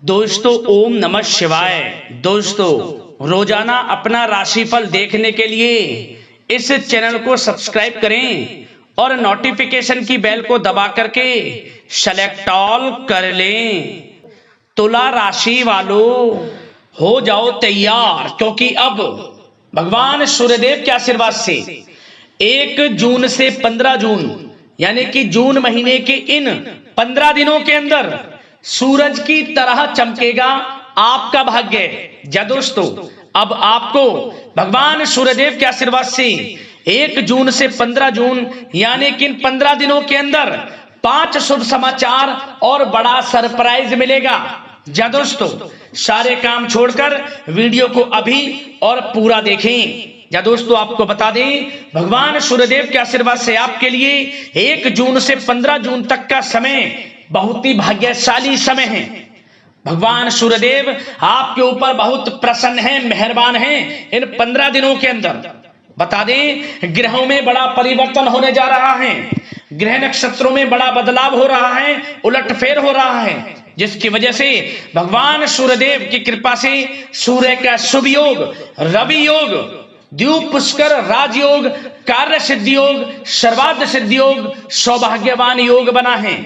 दोस्तों ओम नमः शिवाय। दोस्तों रोजाना अपना राशिफल देखने के लिए इस चैनल को सब्सक्राइब करें और नोटिफिकेशन की बेल को दबा करके सेलेक्ट ऑल कर लें। तुला राशि वालों हो जाओ तैयार, क्योंकि अब भगवान सूर्यदेव के आशीर्वाद से 1 जून से 15 जून यानी कि जून महीने के इन 15 दिनों के अंदर सूरज की तरह चमकेगा आपका भाग्य। जा दोस्तों, अब आपको भगवान सूर्यदेव के आशीर्वाद से 1 जून से 15 जून यानी कि इन 15 दिनों के अंदर 5 शुभ समाचार और बड़ा सरप्राइज मिलेगा। जा दोस्तों, सारे काम छोड़कर वीडियो को अभी और पूरा देखें। या दोस्तों, आपको बता दें, भगवान सूर्यदेव के आशीर्वाद से आपके लिए 1 जून से 15 जून तक का समय बहुत ही भाग्यशाली समय है। भगवान सूर्यदेव आपके ऊपर बहुत प्रसन्न हैं, मेहरबान हैं। इन 15 दिनों के अंदर बता दें, ग्रहों में बड़ा परिवर्तन होने जा रहा है, ग्रह नक्षत्रों में बड़ा बदलाव हो रहा है, उलटफेर हो रहा है, जिसकी वजह से भगवान सूर्यदेव की कृपा से सूर्य का शुभ योग, रवि योग, द्वीप पुष्कर राजयोग, कार्य सिद्धि योग, सर्वार्थ सिद्धि योग, सौभाग्यवान योग बना है,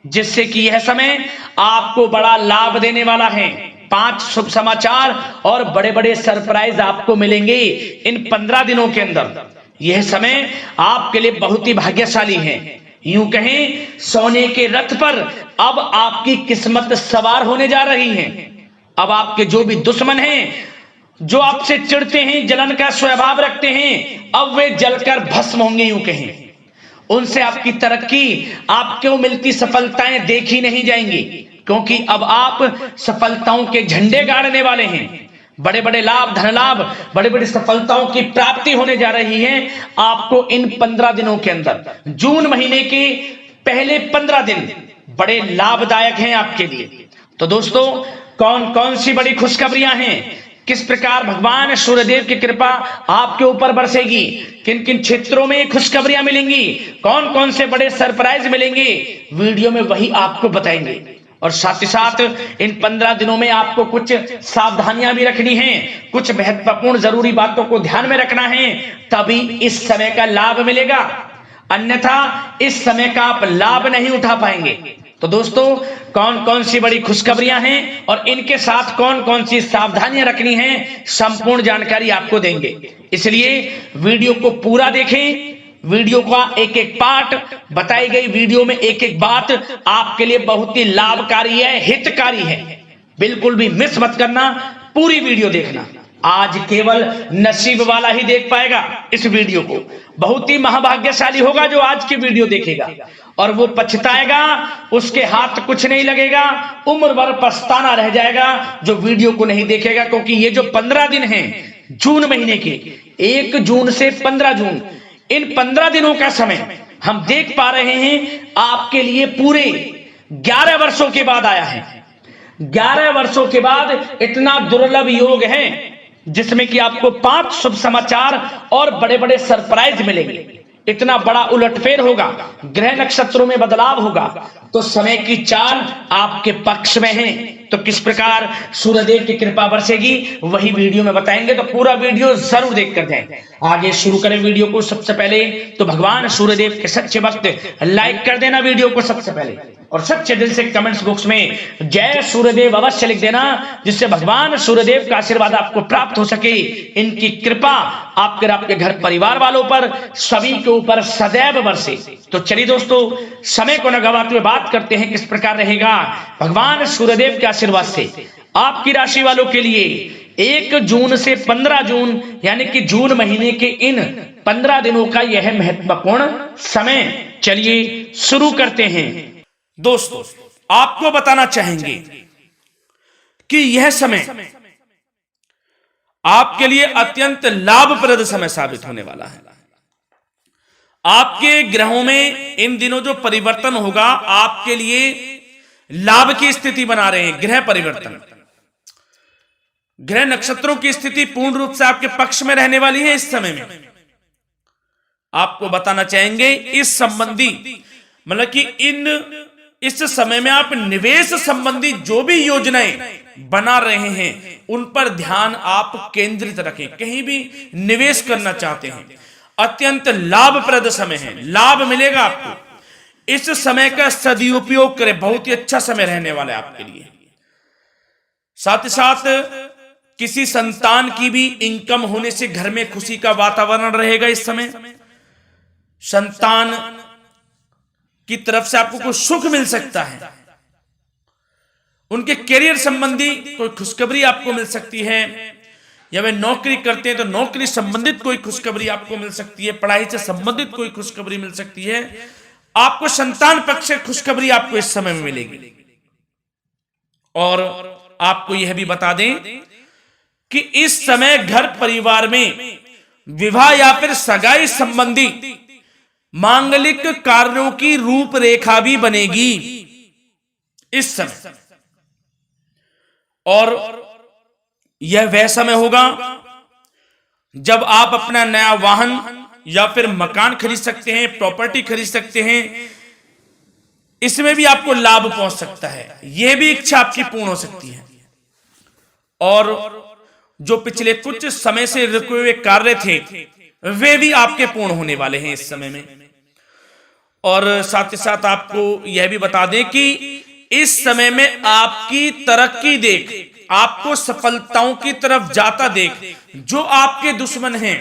जिससे कि यह समय आपको बड़ा लाभ देने वाला है। 5 शुभ समाचार और बड़े बड़े सरप्राइज आपको मिलेंगे इन 15 दिनों के अंदर। यह समय आपके लिए बहुत ही भाग्यशाली है। यूं कहें, सोने के रथ पर अब आपकी किस्मत सवार होने जा रही है। अब आपके जो भी दुश्मन हैं, जो आपसे चिढ़ते हैं, जलन का स्वभाव रखते हैं, अब वे जलकर भस्म होंगे। यूं कहें, उनसे आपकी तरक्की, आपको मिलती सफलताएं देखी नहीं जाएंगी, क्योंकि अब आप सफलताओं के झंडे गाड़ने वाले हैं। बड़े बड़े लाभ, धन लाभ, बड़ी बड़ी सफलताओं की प्राप्ति होने जा रही है आपको इन 15 दिनों के अंदर। जून महीने के पहले 15 दिन बड़े लाभदायक हैं आपके लिए। तो दोस्तों, कौन कौन सी बड़ी खुशखबरियां हैं, किस प्रकार भगवान सूर्यदेव की कृपा आपके ऊपर बरसेगी, किन किन क्षेत्रों में खुशखबरियां मिलेंगी, कौन कौन से बड़े सरप्राइज मिलेंगे, वीडियो में वही आपको बताएंगे। और साथ ही साथ इन 15 दिनों में आपको कुछ सावधानियां भी रखनी है, कुछ महत्वपूर्ण जरूरी बातों को ध्यान में रखना है, तभी इस समय का लाभ मिलेगा, अन्यथा इस समय का आप लाभ नहीं उठा पाएंगे। तो दोस्तों, कौन कौन सी बड़ी खुशखबरियां हैं और इनके साथ कौन कौन सी सावधानियां रखनी हैं, संपूर्ण जानकारी आपको देंगे। इसलिए वीडियो को पूरा देखें। वीडियो का एक एक पार्ट, बताई गई वीडियो में एक एक बात आपके लिए बहुत ही लाभकारी है, हितकारी है। बिल्कुल भी मिस मत करना, पूरी वीडियो देखना। आज केवल नसीब वाला ही देख पाएगा इस वीडियो को। बहुत ही महाभाग्यशाली होगा जो आज की वीडियो देखेगा, और वो पछताएगा, उसके हाथ कुछ नहीं लगेगा, उम्र भर पछताना रह जाएगा जो वीडियो को नहीं देखेगा। क्योंकि ये जो 15 दिन हैं जून महीने के, 1 जून से 15 जून, इन 15 दिनों का समय हम देख पा रहे हैं आपके लिए पूरे 11 वर्षों के बाद आया है। 11 वर्षों के बाद इतना दुर्लभ योग है, जिसमें कि आपको 5 शुभ समाचार और बड़े बड़े सरप्राइज मिलेंगे। इतना बड़ा उलटफेर होगा, ग्रह नक्षत्रों में बदलाव होगा, तो समय की चाल आपके पक्ष में है। तो किस प्रकार सूर्यदेव की कृपा बरसेगी वही वीडियो में बताएंगे, तो पूरा वीडियो जरूर देखकर जाएं। आगे शुरू करें वीडियो को। सबसे पहले तो भगवान सूर्यदेव के सच्चे भक्त लाइक कर देना वीडियो को सबसे पहले, और सच्चे दिल से कमेंट्स बॉक्स में जय सूर्यदेव अवश्य लिख देना, जिससे भगवान सूर्यदेव का आशीर्वाद आपको प्राप्त हो सके, इनकी कृपा आपके घर परिवार वालों पर, सभी के ऊपर सदैव बरसे। तो चलिए दोस्तों, समय को न गवाते हुए बात करते हैं किस प्रकार रहेगा भगवान सूर्यदेव के आशीर्वाद से आपकी राशि वालों के लिए 1 जून से 15 जून यानी कि जून महीने के इन 15 दिनों का यह महत्वपूर्ण समय। चलिए शुरू करते हैं। दोस्तों, आपको बताना चाहेंगे कि यह समय आपके लिए अत्यंत लाभप्रद समय साबित होने वाला है। आपके ग्रहों में इन दिनों जो परिवर्तन होगा आपके लिए लाभ की स्थिति बना रहे हैं। ग्रह परिवर्तन, ग्रह नक्षत्रों की स्थिति पूर्ण रूप से आपके पक्ष में रहने वाली है इस समय में। आपको बताना चाहेंगे इस संबंधी, मतलब कि इन इस समय में आप निवेश संबंधी जो भी योजनाएं बना रहे हैं उन पर ध्यान आप केंद्रित रखें। कहीं भी निवेश करना चाहते हैं, अत्यंत लाभप्रद समय है, लाभ मिलेगा आपको। इस समय का सदुपयोग करें, बहुत ही अच्छा समय रहने वाला है आपके लिए। साथ ही साथ किसी संतान की भी इनकम होने से घर में खुशी का वातावरण रहेगा। इस समय संतान की तरफ से आपको कुछ सुख मिल सकता है, उनके करियर संबंधी कोई खुशखबरी आपको मिल सकती है, या वे नौकरी करते हैं तो नौकरी संबंधित कोई खुशखबरी आपको मिल सकती है, पढ़ाई से संबंधित कोई खुशखबरी मिल सकती है। आपको संतान पक्ष से खुशखबरी आपको इस समय में मिलेगी। और आपको यह भी बता दें कि इस समय घर परिवार में विवाह या फिर सगाई संबंधी मांगलिक कार्यों की रूपरेखा भी बनेगी इस समय। और यह वह समय होगा जब आप अपना नया वाहन या फिर मकान खरीद सकते हैं, प्रॉपर्टी खरीद सकते हैं। इसमें भी आपको लाभ पहुंच सकता है, यह भी इच्छा आपकी पूर्ण हो सकती है। और जो पिछले कुछ समय से रुके हुए कार्य थे वे भी आपके पूर्ण होने वाले हैं इस समय में। और साथ ही साथ आपको यह भी बता दें कि इस समय में आपकी तरक्की देख, आपको सफलताओं की तरफ जाता देख, जो आपके दुश्मन हैं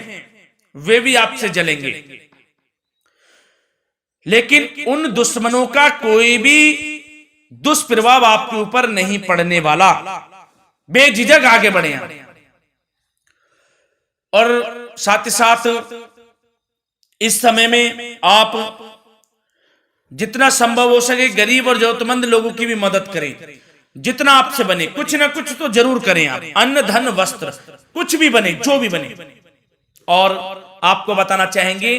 वे भी आपसे जलेंगे, लेकिन उन दुश्मनों का कोई भी दुष्प्रभाव आपके ऊपर नहीं पड़ने वाला। बेझिझक आगे बढ़े आप। और साथ ही साथ इस समय में आप जितना संभव हो सके गरीब और जरूरतमंद लोगों की भी मदद करें, जितना आपसे बने कुछ ना कुछ तो जरूर करें आप। अन्न धन वस्त्र कुछ भी बने, जो भी बने। और आपको बताना चाहेंगे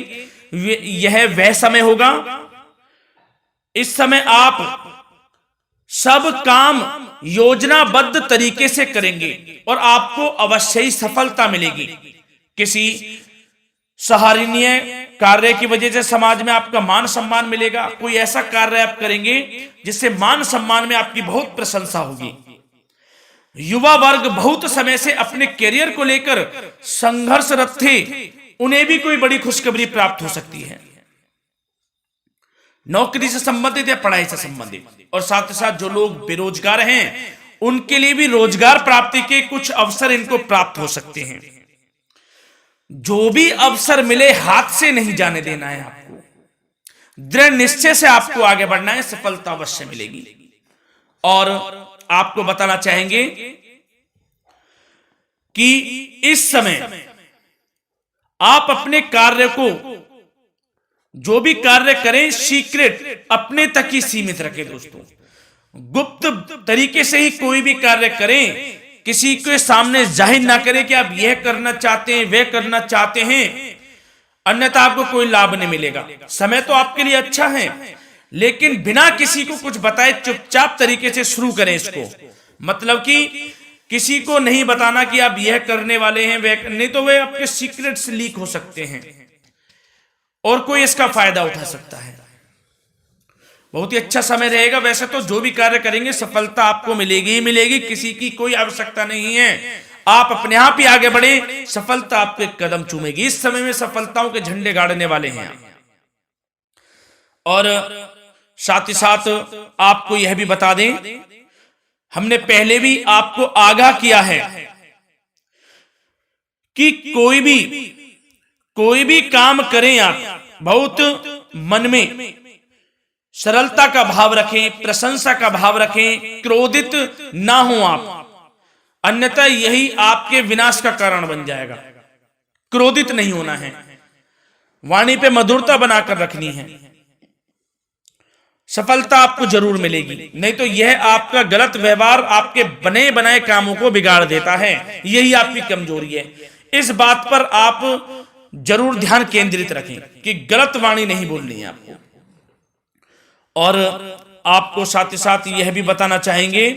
यह वह समय होगा, इस समय आप सब काम योजनाबद्ध तरीके से करेंगे और आपको अवश्य ही सफलता मिलेगी। किसी सराहनीय कार्य की वजह से समाज में आपका मान सम्मान मिलेगा। कोई ऐसा कार्य आप करेंगे जिससे मान सम्मान में आपकी बहुत प्रशंसा होगी। युवा वर्ग बहुत समय से अपने करियर को लेकर संघर्षरत थे, उन्हें भी कोई बड़ी खुशखबरी प्राप्त हो सकती है, नौकरी से संबंधित या पढ़ाई से संबंधित। और साथ ही साथ जो लोग बेरोजगार हैं उनके लिए भी रोजगार प्राप्ति के कुछ अवसर इनको प्राप्त हो सकते हैं। जो भी अवसर मिले हाथ से नहीं जाने देना है आपको, दृढ़ निश्चय से आपको आगे बढ़ना है, सफलता अवश्य मिलेगी। और आपको बताना चाहेंगे कि इस समय आप अपने कार्य को, जो भी कार्य करें, सीक्रेट अपने तक ही सीमित रखें दोस्तों। गुप्त तरीके से ही कोई भी कार्य करें, किसी के सामने जाहिर ना करें कि आप यह करना चाहते हैं, वह करना चाहते हैं, अन्यथा आपको कोई लाभ नहीं मिलेगा। समय तो आपके लिए अच्छा है, लेकिन बिना किसी को कुछ बताए चुपचाप तरीके से शुरू करें इसको। मतलब कि किसी को नहीं बताना कि आप यह करने वाले हैं, वह नहीं, तो वे आपके सीक्रेट्स लीक हो सकते हैं और कोई इसका फायदा उठा सकता है। बहुत ही अच्छा समय रहेगा। वैसे तो जो भी कार्य करेंगे सफलता आपको मिलेगी ही मिलेगी, किसी की कोई आवश्यकता नहीं है। आप अपने आप ही आगे बढ़े, सफलता आपके कदम चूमेगी। इस समय में सफलताओं के झंडे गाड़ने वाले हैं। और साथ ही साथ आपको यह भी बता दें, हमने पहले भी आपको आगाह किया है कि कोई भी काम करें आप बहुत मन में सरलता का भाव रखें, प्रशंसा का भाव रखें, क्रोधित ना हो आप, अन्यथा यही आपके विनाश का कारण बन जाएगा। क्रोधित नहीं होना है, वाणी पे मधुरता बनाकर रखनी है, सफलता आपको जरूर मिलेगी। नहीं तो यह आपका गलत व्यवहार आपके बने बनाए कामों को बिगाड़ देता है, यही आपकी कमजोरी है। इस बात पर आप जरूर ध्यान केंद्रित रखें कि गलत वाणी नहीं बोलनी है आपको। और आपको साथ ही साथ यह भी बताना चाहेंगे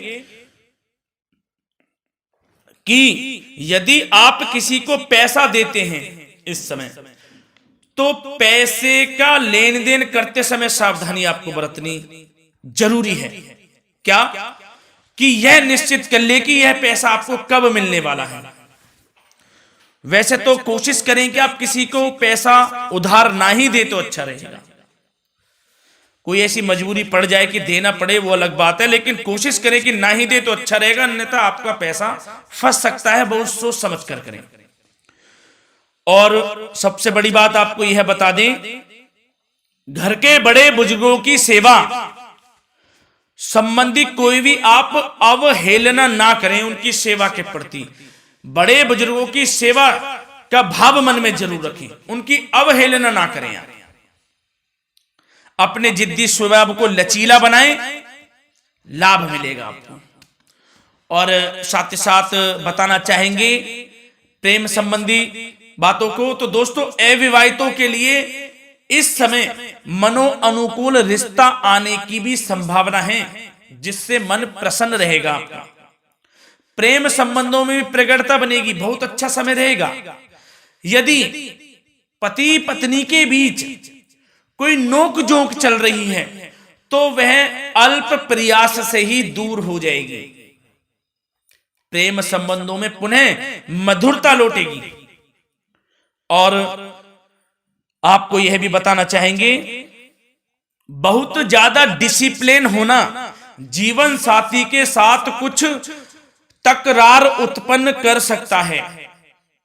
कि यदि आप किसी को पैसा देते हैं इस समय, तो पैसे का लेन देन करते समय सावधानी आपको बरतनी जरूरी है क्या कि यह निश्चित कर ले कि यह पैसा आपको कब मिलने वाला है। वैसे तो कोशिश करें कि आप किसी को पैसा उधार ना ही दे तो अच्छा रहेगा। कोई ऐसी मजबूरी पड़ जाए कि देना पड़े वो अलग बात है, लेकिन कोशिश करें कि ना ही दे तो अच्छा रहेगा, अन्यथा आपका पैसा फंस सकता है। बहुत सोच समझ कर करें। और सबसे बड़ी बात आपको यह बता दें, घर के बड़े बुजुर्गों की सेवा संबंधी कोई भी आप अवहेलना ना करें उनकी सेवा के प्रति। बड़े बुजुर्गों की सेवा का भाव मन में जरूर रखें, उनकी अवहेलना ना करें आप। अपने जिद्दी स्वभाव को लचीला बनाएं, लाभ मिलेगा आपको। और साथ ही साथ बताना चाहेंगे प्रेम संबंधी बातों को, तो दोस्तों अविवाहितों के लिए इस समय मनो अनुकूल रिश्ता आने की भी संभावना है, जिससे मन प्रसन्न रहेगा आपका। प्रेम संबंधों में भी प्रगाढ़ता बनेगी, बहुत अच्छा समय रहेगा। यदि पति पत्नी के बीच कोई नोक झोंक चल रही है तो वह अल्प प्रयास से ही दूर हो जाएगी। प्रेम संबंधों में पुनः मधुरता लौटेगी। और आपको यह भी बताना चाहेंगे, बहुत ज्यादा डिसिप्लिन होना जीवन साथी के साथ कुछ तकरार उत्पन्न कर सकता है।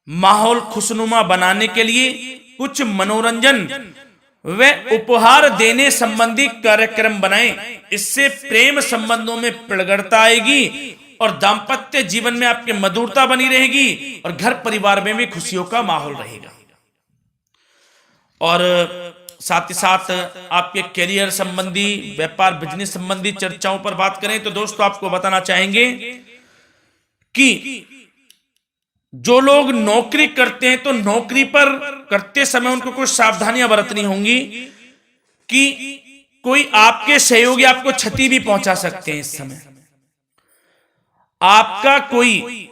माहौल खुशनुमा बनाने के लिए कुछ मनोरंजन व उपहार देने संबंधी कार्यक्रम बनाएं। इससे प्रेम संबंधों में प्रगाढ़ता आएगी और दाम्पत्य जीवन में आपके मधुरता बनी रहेगी और घर परिवार में भी खुशियों का माहौल रहेगा। और साथ ही साथ आपके करियर संबंधी, व्यापार बिजनेस संबंधी चर्चाओं पर बात करें तो दोस्तों आपको बताना चाहेंगे कि जो लोग नौकरी करते हैं तो नौकरी पर करते समय उनको कुछ सावधानियां बरतनी होंगी कि कोई आपके सहयोगी आपको क्षति भी पहुंचा सकते हैं। इस समय आपका कोई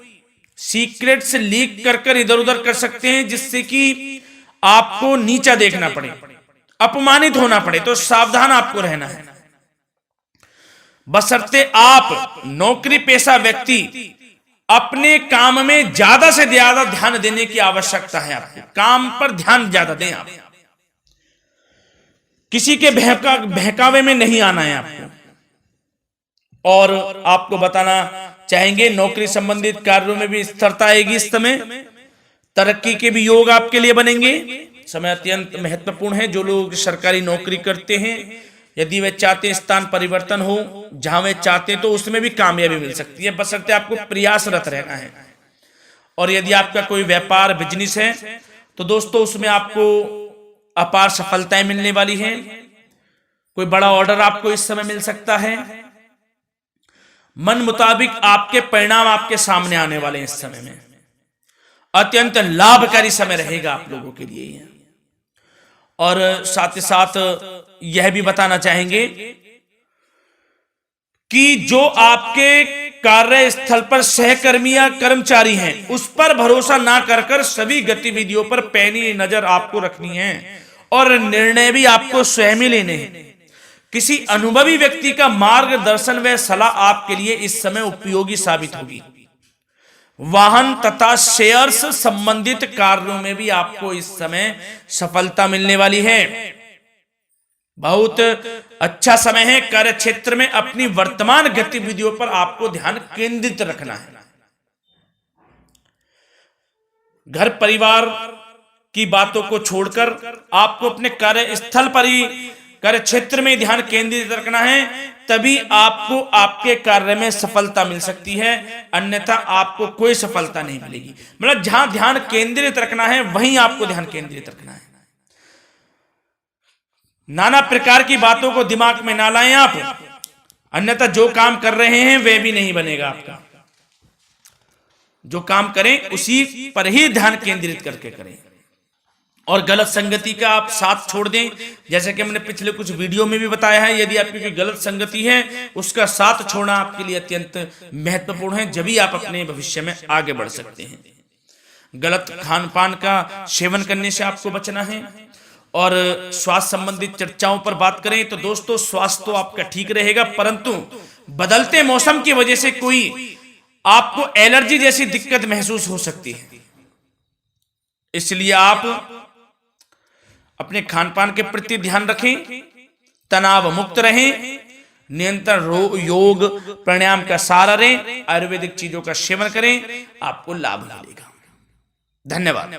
सीक्रेट्स लीक कर कर इधर उधर कर सकते हैं, जिससे कि आपको नीचा देखना पड़े, अपमानित होना पड़े। तो सावधान आपको रहना है। बशर्ते आप नौकरी पेशा व्यक्ति अपने काम में ज्यादा से ज्यादा ध्यान देने की आवश्यकता है। आपको काम पर ध्यान ज्यादा दें। आप किसी के बहकावे में नहीं आना है आपको। और आपको बताना चाहेंगे नौकरी संबंधित कार्यों में भी स्थिरता आएगी। इस समय तरक्की के भी योग आपके लिए बनेंगे। समय अत्यंत महत्वपूर्ण है। जो लोग सरकारी नौकरी करते हैं, यदि वे चाहते स्थान परिवर्तन हो, जहां वे चाहते तो उसमें भी कामयाबी मिल सकती है, बशर्ते आपको प्रयासरत रहना है। और यदि आपका कोई व्यापार बिजनेस है तो दोस्तों उसमें आपको अपार सफलताएं मिलने वाली हैं। कोई बड़ा ऑर्डर आपको इस समय मिल सकता है। मन मुताबिक आपके परिणाम आपके सामने आने वाले हैं। इस समय में अत्यंत लाभकारी समय रहेगा आप लोगों के लिए। और साथ ही साथ यह भी बताना चाहेंगे कि जो आपके कार्यस्थल पर सहकर्मी या कर्मचारी हैं उस पर भरोसा ना कर सभी गतिविधियों पर पैनी नजर आपको रखनी है और निर्णय भी आपको स्वयं ही लेने हैं। किसी अनुभवी व्यक्ति का मार्गदर्शन व सलाह आपके लिए इस समय उपयोगी साबित होगी। वाहन तथा शेयर्स संबंधित कार्यों में भी आपको इस समय सफलता मिलने वाली है। बहुत अच्छा समय है। कार्य क्षेत्र में अपनी वर्तमान गतिविधियों पर आपको ध्यान केंद्रित रखना है। घर परिवार की बातों को छोड़कर आपको अपने कार्यस्थल पर ही, कार्य क्षेत्र में ध्यान केंद्रित रखना है, तभी आपको आपके कार्य में सफलता मिल सकती है, अन्यथा आपको कोई सफलता नहीं मिलेगी। मतलब जहां ध्यान केंद्रित रखना है वहीं आपको ध्यान केंद्रित रखना है। नाना प्रकार की बातों को दिमाग में ना लाएं आप, अन्यथा जो काम कर रहे हैं वह भी नहीं बनेगा आपका। जो काम करें उसी पर ही ध्यान केंद्रित करके करें और गलत संगति का आप साथ छोड़ दें। जैसे कि हमने पिछले कुछ वीडियो में भी बताया है, यदि आपकी कोई गलत संगति है उसका साथ छोड़ना आपके लिए अत्यंत महत्वपूर्ण है, जब ही आप अपने भविष्य में आगे बढ़ सकते हैं। गलत खान पान का सेवन करने से आपको बचना है और स्वास्थ्य संबंधित चर्चाओं पर बात करें तो दोस्तों स्वास्थ्य तो आपका ठीक रहेगा, परंतु बदलते मौसम की वजह से कोई आपको एलर्जी जैसी दिक्कत महसूस हो सकती है। इसलिए आप अपने खान पान के प्रति ध्यान रखें, तनाव मुक्त रहें, निरंतर योग प्राणायाम का सहारा लें, आयुर्वेदिक चीजों का सेवन करें, आपको लाभ मिलेगा। धन्यवाद।